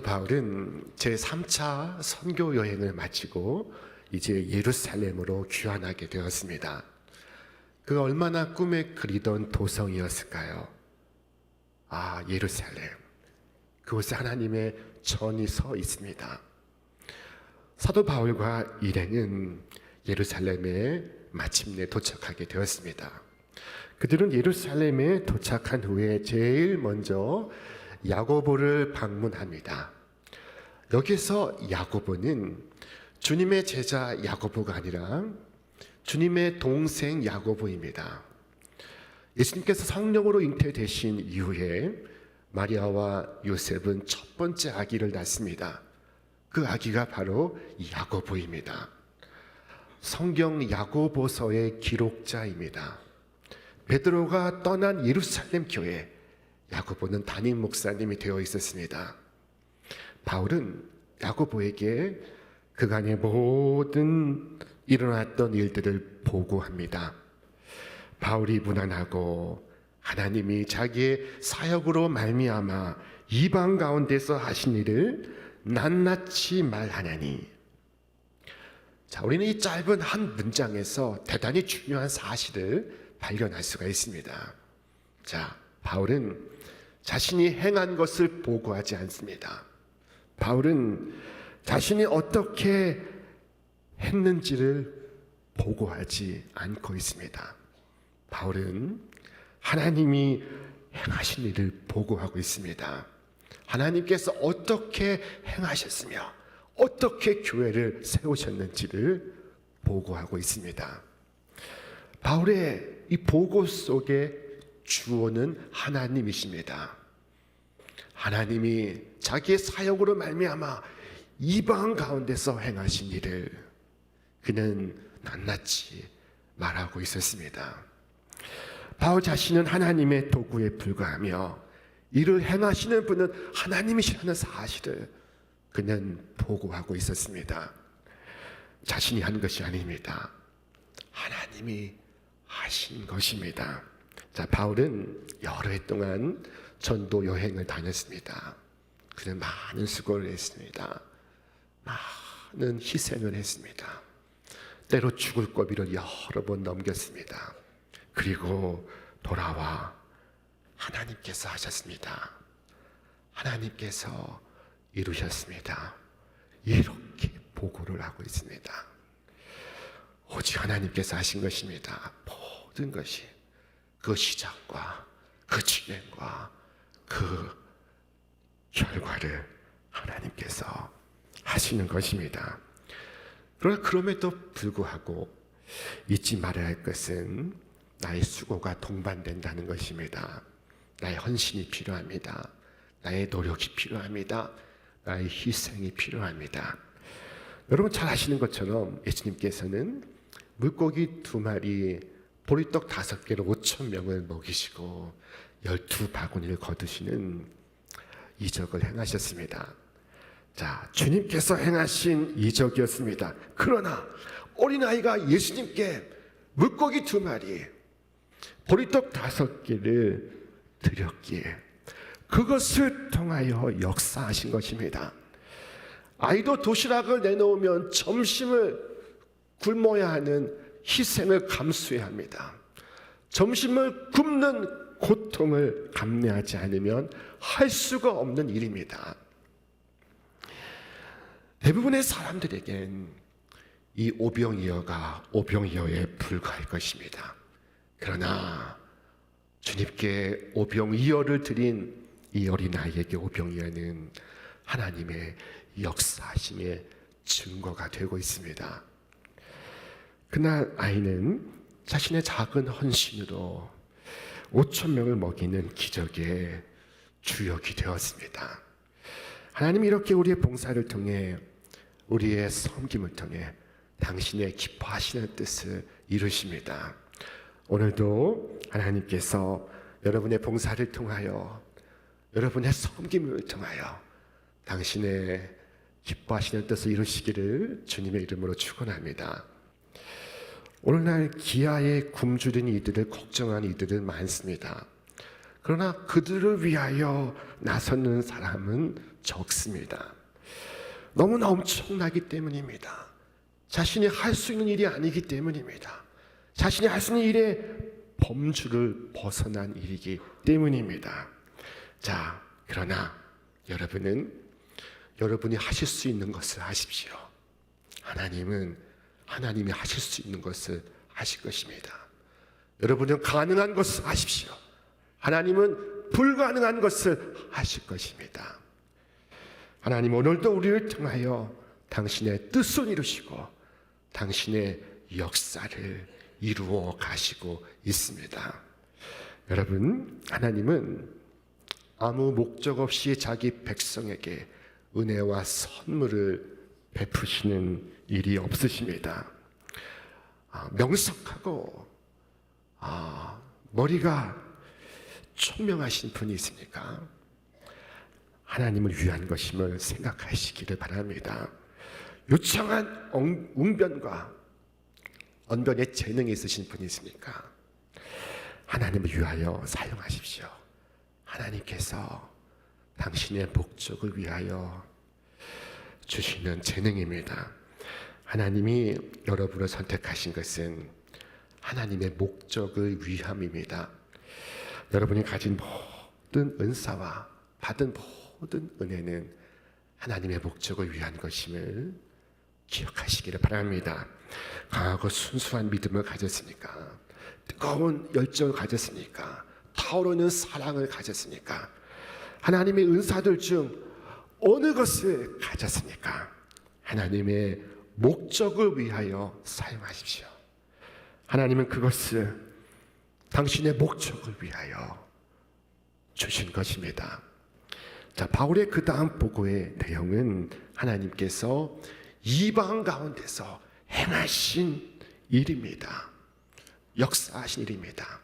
바울은 제3차 선교 여행을 마치고 이제 예루살렘으로 귀환하게 되었습니다. 그 얼마나 꿈에 그리던 도성이었을까요? 예루살렘. 그곳에 하나님의 전이 서 있습니다. 사도 바울과 일행은 예루살렘에 마침내 도착하게 되었습니다. 그들은 예루살렘에 도착한 후에 제일 먼저 야고보를 방문합니다. 여기서 야고보는 주님의 제자 야고보가 아니라 주님의 동생 야고보입니다. 예수님께서 성령으로 잉태되신 이후에 마리아와 요셉은 첫 번째 아기를 낳습니다. 그 아기가 바로 야고보입니다. 성경 야고보서의 기록자입니다. 베드로가 떠난 예루살렘 교회, 야고보는 담임 목사님이 되어 있었습니다. 바울은 야고보에게 그간의 모든 일어났던 일들을 보고합니다. 바울이 무난하고 하나님이 자기의 사역으로 말미암아 이방 가운데서 하신 일을 낱낱이 말하냐니. 우리는 이 짧은 한 문장에서 대단히 중요한 사실을 발견할 수가 있습니다. 바울은 자신이 행한 것을 보고하지 않습니다. 바울은 자신이 어떻게 했는지를 보고하지 않고 있습니다. 바울은 하나님이 행하신 일을 보고하고 있습니다. 하나님께서 어떻게 행하셨으며 어떻게 교회를 세우셨는지를 보고하고 있습니다. 바울의 이 보고 속에 주어는 하나님이십니다. 하나님이 자기의 사역으로 말미암아 이방 가운데서 행하신 일을 그는 낱낱이 말하고 있었습니다. 바울 자신은 하나님의 도구에 불과하며 이를 행하시는 분은 하나님이시라는 사실을 그는 보고하고 있었습니다. 자신이 한 것이 아닙니다. 하나님이 하신 것입니다. 바울은 여러 해 동안 전도 여행을 다녔습니다. 그는 많은 수고를 했습니다. 많은 희생을 했습니다. 때로 죽을 고비를 여러 번 넘겼습니다. 그리고 돌아와 하나님께서 하셨습니다. 하나님께서 이루셨습니다. 이렇게 보고를 하고 있습니다. 오직 하나님께서 하신 것입니다. 모든 것이 그 시작과 그 진행과 그 결과를 하나님께서 하시는 것입니다. 그러나 그럼에도 불구하고 잊지 말아야 할 것은 나의 수고가 동반된다는 것입니다. 나의 헌신이 필요합니다. 나의 노력이 필요합니다. 나의 희생이 필요합니다. 여러분 잘 아시는 것처럼 예수님께서는 물고기 2마리, 보리떡 5개로 5,000명을 먹이시고 12바구니를 거두시는 이적을 행하셨습니다. 주님께서 행하신 이적이었습니다. 그러나 어린아이가 예수님께 물고기 2마리, 보리떡 5개를 드렸기에 그것을 통하여 역사하신 것입니다. 아이도 도시락을 내놓으면 점심을 굶어야 하는 희생을 감수해야 합니다. 점심을 굶는 고통을 감내하지 않으면 할 수가 없는 일입니다. 대부분의 사람들에겐 이 오병이어가 오병이어에 불과할 것입니다. 그러나 주님께 오병이어를 드린 이 어린아이에게 오병이어는 하나님의 역사하심의 증거가 되고 있습니다. 그날 아이는 자신의 작은 헌신으로 5,000명을 먹이는 기적의 주역이 되었습니다. 하나님이 이렇게 우리의 봉사를 통해 우리의 섬김을 통해 당신의 기뻐하시는 뜻을 이루십니다. 오늘도 하나님께서 여러분의 봉사를 통하여 여러분의 섬김을 통하여 당신의 기뻐하시는 뜻을 이루시기를 주님의 이름으로 축원합니다. 오늘날 기아에 굶주린 이들을 걱정하는 이들은 많습니다. 그러나 그들을 위하여 나서는 사람은 적습니다. 너무나 엄청나기 때문입니다. 자신이 할 수 있는 일이 아니기 때문입니다. 자신이 할 수 있는 일의 범주를 벗어난 일이기 때문입니다. 자, 그러나 여러분이 하실 수 있는 것을 하십시오. 하나님이 하실 수 있는 것을 하실 것입니다. 여러분은 가능한 것을 하십시오. 하나님은 불가능한 것을 하실 것입니다. 하나님 오늘도 우리를 통하여 당신의 뜻을 이루시고 당신의 역사를 이루어 가시고 있습니다. 여러분, 하나님은 아무 목적 없이 자기 백성에게 은혜와 선물을 베푸시는 일이 없으십니다. 명석하고 머리가 총명하신 분이 있습니까? 하나님을 위한 것임을 생각하시기를 바랍니다. 유창한 웅변과 언변에 재능이 있으신 분이 있습니까? 하나님을 위하여 사용하십시오. 하나님께서 당신의 목적을 위하여 주시는 재능입니다. 하나님이 여러분을 선택하신 것은 하나님의 목적을 위함입니다. 여러분이 가진 모든 은사와 받은 모든 은혜는 하나님의 목적을 위한 것임을 기억하시기를 바랍니다. 강하고 순수한 믿음을 가졌으니까, 뜨거운 열정을 가졌으니까, 타오르는 사랑을 가졌으니까, 하나님의 은사들 중 어느 것을 가졌으니까 하나님의 목적을 위하여 사용하십시오. 하나님은 그것을 당신의 목적을 위하여 주신 것입니다. 자, 바울의 그 다음 보고의 내용은 하나님께서 이방 가운데서 행하신 일입니다. 역사하신 일입니다.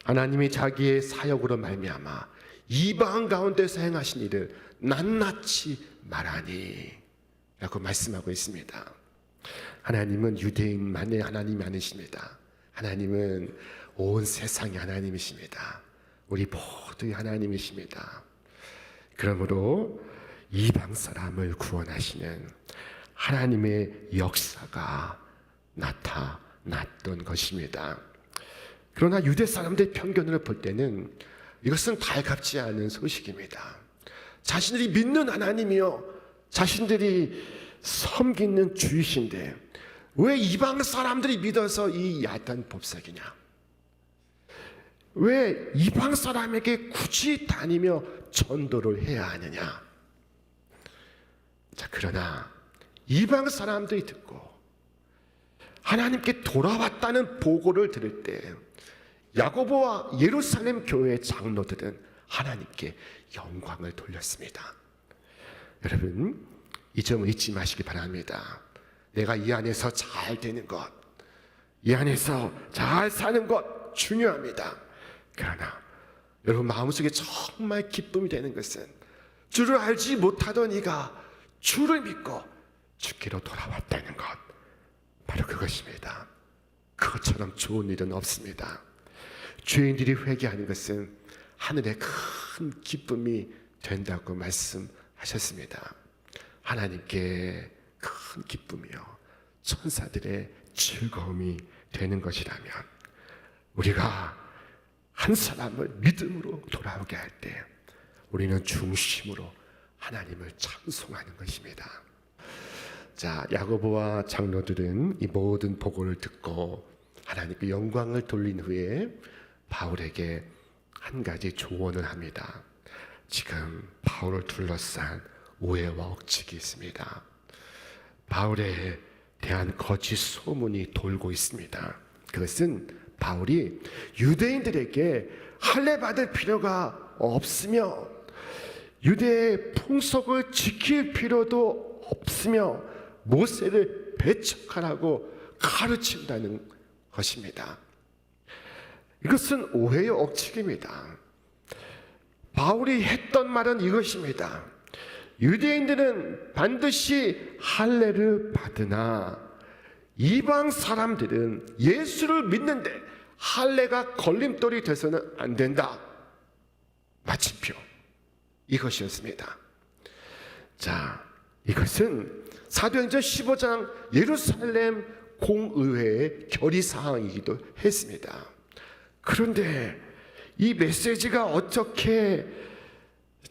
하나님이 자기의 사역으로 말미암아 이방 가운데서 행하신 일을 낱낱이 말하니 라고 말씀하고 있습니다. 하나님은 유대인만의 하나님이 아니십니다. 하나님은 온 세상의 하나님이십니다. 우리 모두의 하나님이십니다. 그러므로 이방 사람을 구원하시는 하나님의 역사가 나타났던 것입니다. 그러나 유대 사람들의 편견으로 볼 때는 이것은 달갑지 않은 소식입니다. 자신들이 믿는 하나님이요, 자신들이 섬기는 주이신데 왜 이방 사람들이 믿어서 이 야단 법석이냐? 왜 이방 사람에게 굳이 다니며 전도를 해야 하느냐? 자, 그러나 이방 사람들이 듣고 하나님께 돌아왔다는 보고를 들을 때 야고보와 예루살렘 교회의 장로들은 하나님께 영광을 돌렸습니다. 여러분, 이 점을 잊지 마시기 바랍니다. 내가 이 안에서 잘 되는 것, 이 안에서 잘 사는 것 중요합니다. 그러나 여러분 마음속에 정말 기쁨이 되는 것은 주를 알지 못하던 이가 주를 믿고 주께로 돌아왔다는 것, 바로 그것입니다. 그것처럼 좋은 일은 없습니다. 죄인들이 회개하는 것은 하늘의 큰 기쁨이 된다고 말씀하셨습니다. 하나님께 큰 기쁨이요, 천사들의 즐거움이 되는 것이라면 우리가 한 사람을 믿음으로 돌아오게 할 때 우리는 중심으로 하나님을 찬송하는 것입니다. 자, 야고보와 장로들은 이 모든 보고를 듣고 하나님께 영광을 돌린 후에 바울에게 한 가지 조언을 합니다. 지금 바울을 둘러싼 오해와 억측이 있습니다. 바울에 대한 거짓 소문이 돌고 있습니다. 그것은 바울이 유대인들에게 할례 받을 필요가 없으며 유대의 풍속을 지킬 필요도 없으며 모세를 배척하라고 가르친다는 것입니다. 이것은 오해의 억측입니다. 바울이 했던 말은 이것입니다. 유대인들은 반드시 할례를 받으나 이방 사람들은 예수를 믿는데 할례가 걸림돌이 돼서는 안 된다. 마침표 이것이었습니다. 자, 이것은 사도행전 15장 예루살렘 공의회의 결의사항이기도 했습니다. 그런데 이 메시지가 어떻게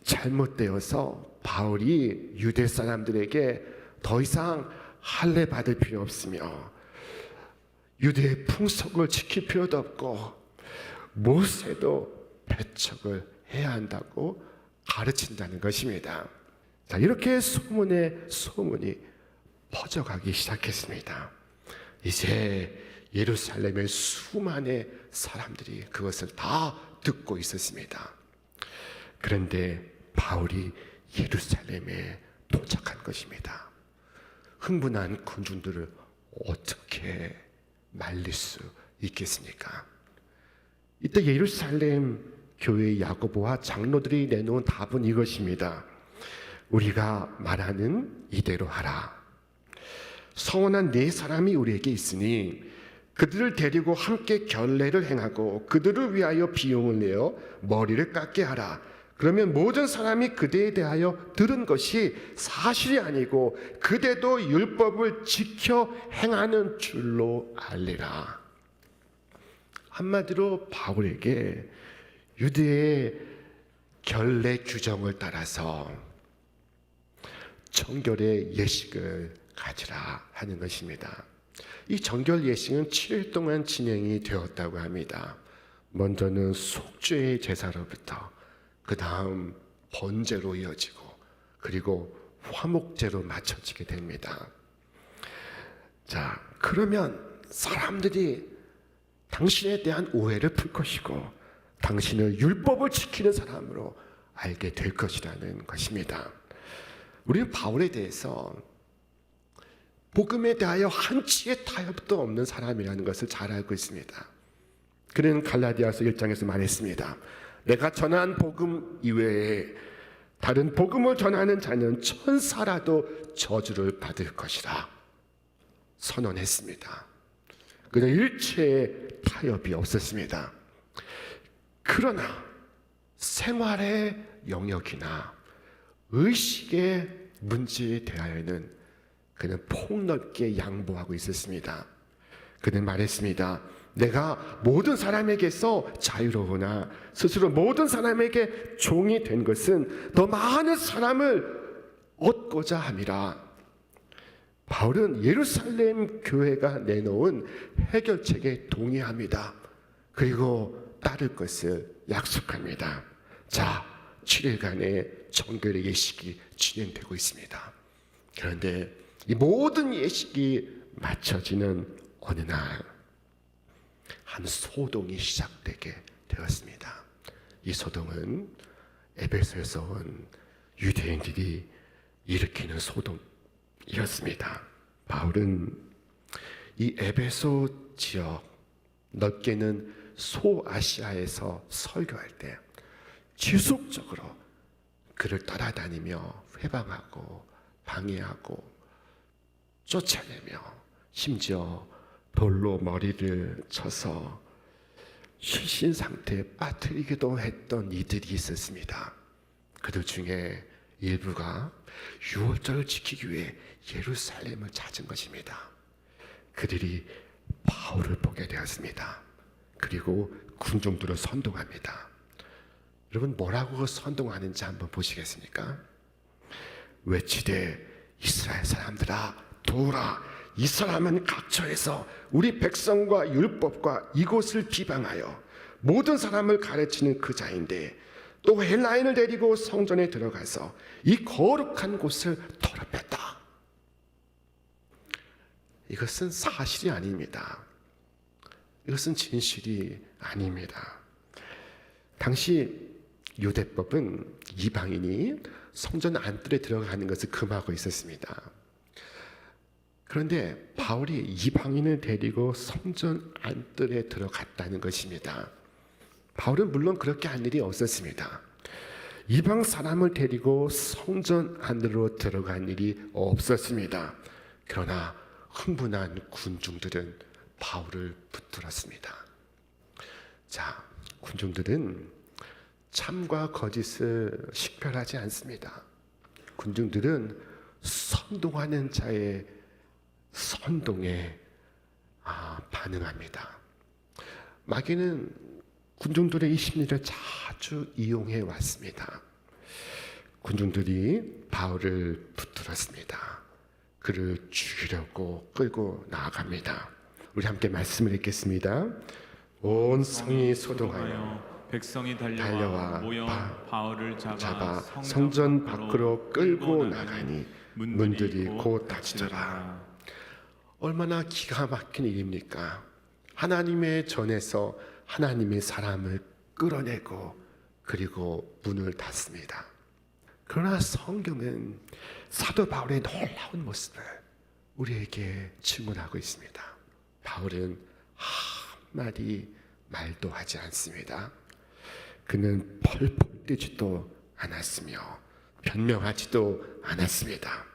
잘못되어서 바울이 유대 사람들에게 더 이상 할례 받을 필요 없으며 유대의 풍속을 지킬 필요도 없고 모세도 배척을 해야 한다고 가르친다는 것입니다. 자, 이렇게 소문이 퍼져가기 시작했습니다. 이제 예루살렘의 수많은 사람들이 그것을 다 듣고 있었습니다. 그런데 바울이 예루살렘에 도착한 것입니다. 흥분한 군중들을 어떻게 말릴 수 있겠습니까? 이때 예루살렘 교회의 야고보와 장로들이 내놓은 답은 이것입니다. 우리가 말하는 이대로 하라. 서원한 네 사람이 우리에게 있으니 그들을 데리고 함께 결례를 행하고 그들을 위하여 비용을 내어 머리를 깎게 하라. 그러면 모든 사람이 그대에 대하여 들은 것이 사실이 아니고 그대도 율법을 지켜 행하는 줄로 알리라. 한마디로 바울에게 유대의 결례 규정을 따라서 정결의 예식을 가지라 하는 것입니다. 이 정결 예식은 7일 동안 진행이 되었다고 합니다. 먼저는 속죄의 제사로부터 그 다음 번제로 이어지고 그리고 화목제로 맞춰지게 됩니다. 자, 그러면 사람들이 당신에 대한 오해를 풀 것이고 당신을 율법을 지키는 사람으로 알게 될 것이라는 것입니다. 우리는 바울에 대해서 복음에 대하여 한치의 타협도 없는 사람이라는 것을 잘 알고 있습니다. 그는 갈라디아서 1장에서 말했습니다. 내가 전한 복음 이외에 다른 복음을 전하는 자는 천사라도 저주를 받을 것이라 선언했습니다. 그는 일체의 타협이 없었습니다. 그러나 생활의 영역이나 의식의 문제에 대하여는 그는 폭넓게 양보하고 있었습니다. 그는 말했습니다. 내가 모든 사람에게서 자유로우나 스스로 모든 사람에게 종이 된 것은 더 많은 사람을 얻고자 함이라. 바울은 예루살렘 교회가 내놓은 해결책에 동의합니다. 그리고 따를 것을 약속합니다. 자, 7일간의 정결의 예식이 진행되고 있습니다. 그런데 이 모든 예식이 마쳐지는 어느 날 한 소동이 시작되게 되었습니다. 이 소동은 에베소에서 온 유대인들이 일으키는 소동이었습니다. 바울은 이 에베소 지역, 넓게는 소아시아에서 설교할 때 지속적으로 그를 따라다니며 회방하고 방해하고 쫓아내며 심지어 돌로 머리를 쳐서 실신 상태에 빠뜨리기도 했던 이들이 있었습니다. 그들 중에 일부가 유월절을 지키기 위해 예루살렘을 찾은 것입니다. 그들이 바울을 보게 되었습니다. 그리고 군중들을 선동합니다. 여러분, 뭐라고 선동하는지 한번 보시겠습니까? 외치되 이스라엘 사람들아 도우라. 이 사람은 각처에서 우리 백성과 율법과 이곳을 비방하여 모든 사람을 가르치는 그 자인데 또 헬라인을 데리고 성전에 들어가서 이 거룩한 곳을 더럽혔다. 이것은 사실이 아닙니다. 이것은 진실이 아닙니다. 당시 유대법은 이방인이 성전 안뜰에 들어가는 것을 금하고 있었습니다. 그런데 바울이 이방인을 데리고 성전 안뜰에 들어갔다는 것입니다. 바울은 물론 그렇게 한 일이 없었습니다. 이방 사람을 데리고 성전 안으로 들어간 일이 없었습니다. 그러나 흥분한 군중들은 바울을 붙들었습니다. 자, 군중들은 참과 거짓을 식별하지 않습니다. 군중들은 선동하는 자의 선동에 반응합니다. 마귀는 군중들의 이 심리를 자주 이용해 왔습니다. 군중들이 바울을 붙들었습니다. 그를 죽이려고 끌고 나아갑니다. 우리 함께 말씀을 읽겠습니다. 온 성이 소동하여 백성이 달려와 달려와 모여 바울을 잡아 성전 밖으로 끌고 나가니 문들이 곧 닫히더라. 얼마나 기가 막힌 일입니까? 하나님의 전에서 하나님의 사람을 끌어내고 그리고 문을 닫습니다. 그러나 성경은 사도 바울의 놀라운 모습을 우리에게 증언하고 있습니다. 바울은 한마디 말도 하지 않습니다. 그는 펄펄 뛰지도 않았으며 변명하지도 않았습니다.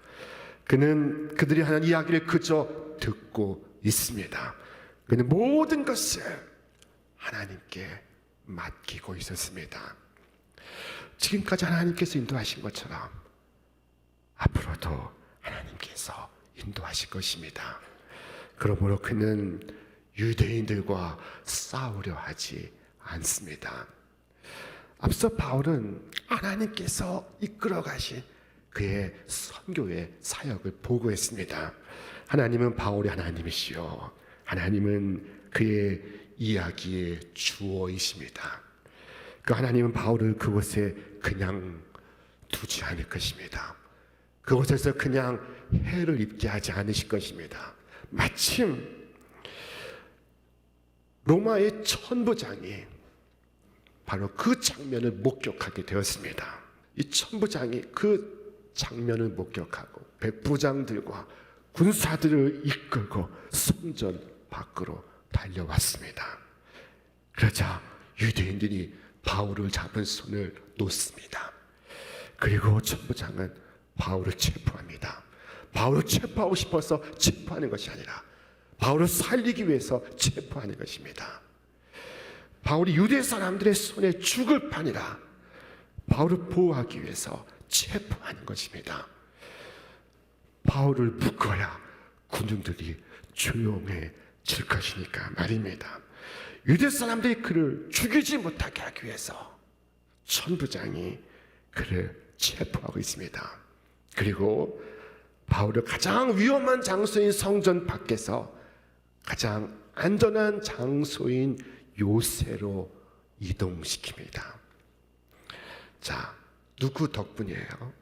그는 그들이 하는 이야기를 그저 듣고 있습니다. 그는 모든 것을 하나님께 맡기고 있었습니다. 지금까지 하나님께서 인도하신 것처럼 앞으로도 하나님께서 인도하실 것입니다. 그러므로 그는 유대인들과 싸우려 하지 않습니다. 앞서 바울은 하나님께서 이끌어 가신 그의 선교의 사역을 보고했습니다. 하나님은 바울의 하나님이시요 하나님은 그의 이야기의 주어이십니다. 그 하나님은 바울을 그곳에 그냥 두지 않을 것입니다. 그곳에서 그냥 해를 입게 하지 않으실 것입니다. 마침 로마의 천부장이 바로 그 장면을 목격하게 되었습니다. 이 천부장이 그 장면을 목격하고 백부장들과 군사들을 이끌고 성전 밖으로 달려왔습니다. 그러자 유대인들이 바울을 잡은 손을 놓습니다. 그리고 천부장은 바울을 체포합니다. 바울을 체포하고 싶어서 체포하는 것이 아니라 바울을 살리기 위해서 체포하는 것입니다. 바울이 유대 사람들의 손에 죽을 판이라 바울을 보호하기 위해서 체포하는 것입니다. 바울을 묶어야 군중들이 조용해질 것이니까 말입니다. 유대 사람들이 그를 죽이지 못하게 하기 위해서 천부장이 그를 체포하고 있습니다. 그리고 바울을 가장 위험한 장소인 성전 밖에서 가장 안전한 장소인 요새로 이동시킵니다. 자, 누구 덕분이에요?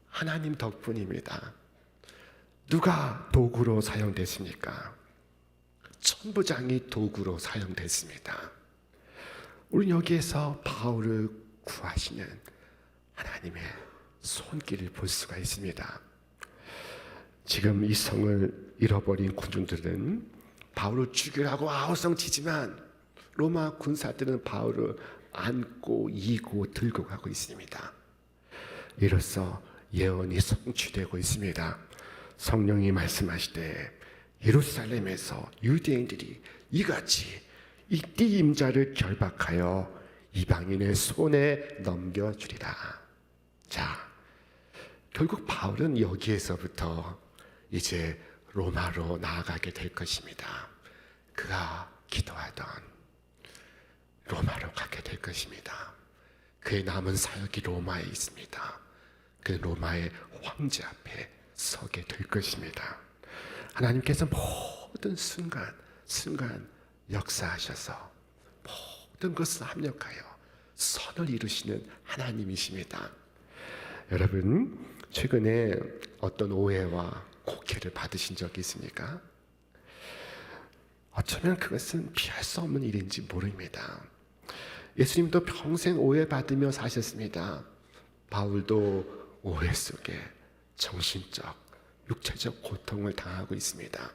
하나님 덕분입니다. 누가 도구로 사용됐습니까? 천부장이 도구로 사용됐습니다. 우리 여기에서 바울을 구하시는 하나님의 손길을 볼 수가 있습니다. 지금 이 성을 잃어버린 군중들은 바울을 죽이라고 아우성치지만 로마 군사들은 바울을 안고 이고 들고 가고 있습니다. 이로써 예언이 성취되고 있습니다. 성령이 말씀하시되 예루살렘에서 유대인들이 이같이 이 띠임자를 결박하여 이방인의 손에 넘겨주리라. 자, 결국 바울은 여기에서부터 이제 로마로 나아가게 될 것입니다. 그가 기도하던 로마로 가게 될 것입니다. 그의 남은 사역이 로마에 있습니다. 그 로마의 황제 앞에 서게 될 것입니다. 하나님께서 모든 순간 역사하셔서 모든 것을 합력하여 선을 이루시는 하나님이십니다. 여러분, 최근에 어떤 오해와 곡해를 받으신 적이 있습니까? 어쩌면 그것은 피할 수 없는 일인지 모릅니다. 예수님도 평생 오해받으며 사셨습니다. 바울도 오해 속에 정신적, 육체적 고통을 당하고 있습니다.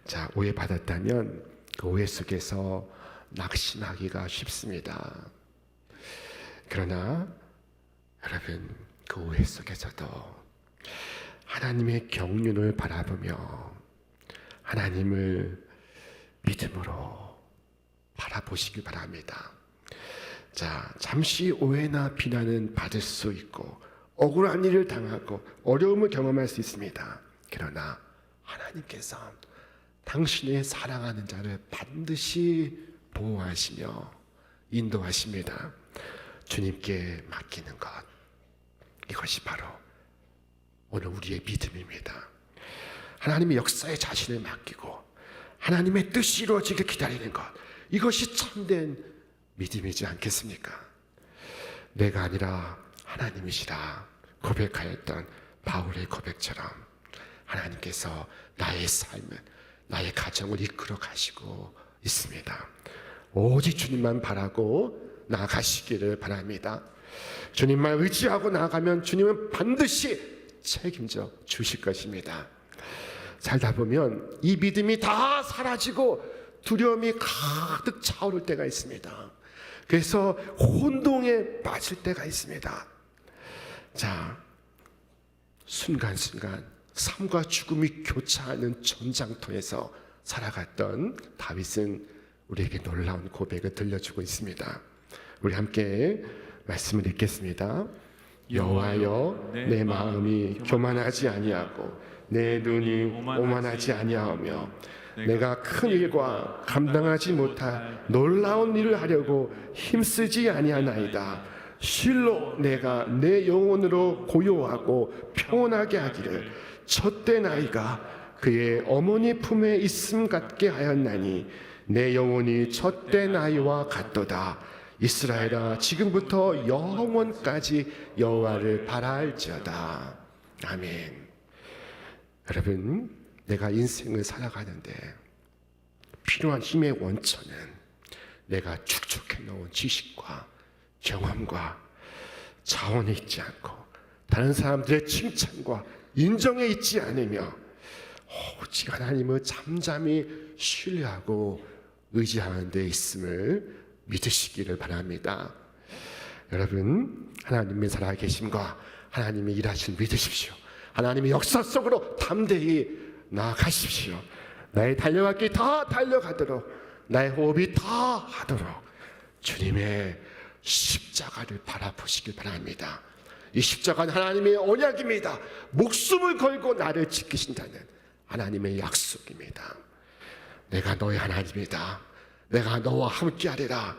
자, 오해받았다면 그 오해 속에서 낙심하기가 쉽습니다. 그러나 여러분, 그 오해 속에서도 하나님의 경륜을 바라보며 하나님을 믿음으로 바라보시기 바랍니다. 자, 잠시 오해나 비난은 받을 수 있고 억울한 일을 당하고 어려움을 경험할 수 있습니다. 그러나 하나님께서 당신의 사랑하는 자를 반드시 보호하시며 인도하십니다. 주님께 맡기는 것, 이것이 바로 오늘 우리의 믿음입니다. 하나님의 역사에 자신을 맡기고 하나님의 뜻이 이루어지길 기다리는 것, 이것이 참된 믿음이지 않겠습니까? 내가 아니라 하나님이시라 고백하였던 바울의 고백처럼 하나님께서 나의 삶을, 나의 가정을 이끌어 가시고 있습니다. 오직 주님만 바라고 나아가시기를 바랍니다. 주님만 의지하고 나아가면 주님은 반드시 책임져 주실 것입니다. 살다 보면 이 믿음이 다 사라지고 두려움이 가득 차오를 때가 있습니다. 그래서 혼동에 빠질 때가 있습니다. 자, 순간순간 삶과 죽음이 교차하는 전장터에서 살아갔던 다윗은 우리에게 놀라운 고백을 들려주고 있습니다. 우리 함께 말씀을 읽겠습니다. 여호와여, 내 마음이 교만하지 아니하고 내 눈이 오만하지 아니하며 내가 큰 일과 감당하지 못할 놀라운 일을 하려고 힘쓰지 아니하나이다. 실로 내가 내 영혼으로 고요하고 평온하게 하기를 젖된 아이가 그의 어머니 품에 있음 같게 하였나니 내 영혼이 젖된 아이와 같도다. 이스라엘아, 지금부터 영원까지 여호와를 바랄지어다. 아멘. 여러분, 내가 인생을 살아가는데 필요한 힘의 원천은 내가 축적해 놓은 지식과 경험과 자원에 있지 않고 다른 사람들의 칭찬과 인정에 있지 않으며 오직 하나님을 잠잠히 신뢰하고 의지하는 데 있음을 믿으시기를 바랍니다. 여러분, 하나님의 살아계심과 하나님의 일하심을 믿으십시오. 하나님의 역사 속으로 담대히 나아가십시오. 나의 달려갈 길 다 달려가도록, 나의 호흡이 다 하도록 주님의 십자가를 바라보시길 바랍니다. 이 십자가는 하나님의 언약입니다. 목숨을 걸고 나를 지키신다는 하나님의 약속입니다. 내가 너의 하나님이다. 내가 너와 함께하리라.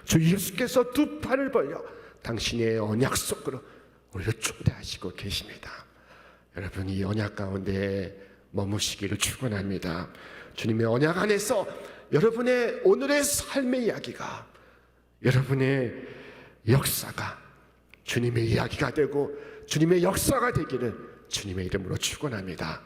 주 예수께서 두 팔을 벌려 당신의 언약 속으로 우리를 초대하시고 계십니다. 여러분, 이 언약 가운데 머무시기를 축원합니다. 주님의 언약 안에서 여러분의 오늘의 삶의 이야기가, 여러분의 역사가 주님의 이야기가 되고 주님의 역사가 되기를 주님의 이름으로 축원합니다.